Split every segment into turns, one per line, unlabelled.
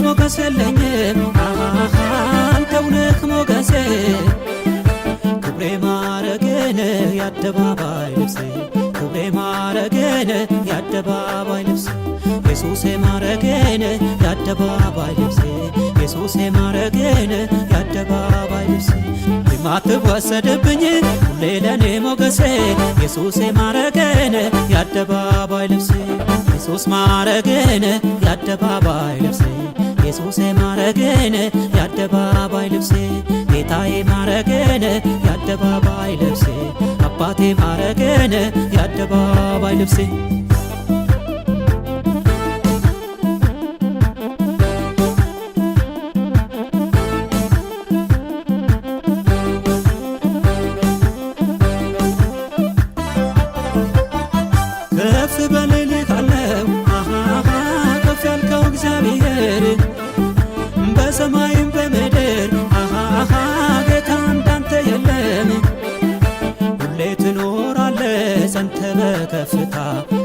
ሞገስ የለኝም አንተው ነህ ሞገሴ ክብሬ ማረግን የአደባባይ ልብሴ ክብሬ ማረግን የአደባባይ ልብሴ ኢየሱሴ ማረግን የአደባባይ ልብሴ ኢየሱሴ ማረግን የአደባባይ ልብሴ የማትወሰድብኝ ሁሌ ለኔ ሞገሴ ኢየሱሴ ማረግን የአደባባይ ልብሴ ኢየሱስ ማረግን የአደባባይ ልብሴ ኢየሱሴ ማረግን የአደባባይ ልብሴ ጌታዬ ማረግን የአደባባይ ልብሴ አባቴ ማረግን የአደባባይ ልብሴ ከፍ በልልሃለው ከፍ ያልከው እግዚአብሔር በሰማይም በምድር ጌታ እንዳንተ የለም ሁሌ ትኖራለ ጸንተ በከፍታ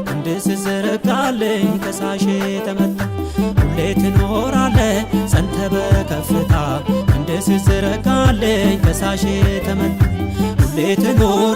ክንድ ስትዘረጋልኝ ከሳሼ ተመታ ሁሌ ትኖራለ ጸንተ በከፍታ ክንድ ስትዘረጋልኝ ከሳሼ ተመታ ሁሌ ትኖር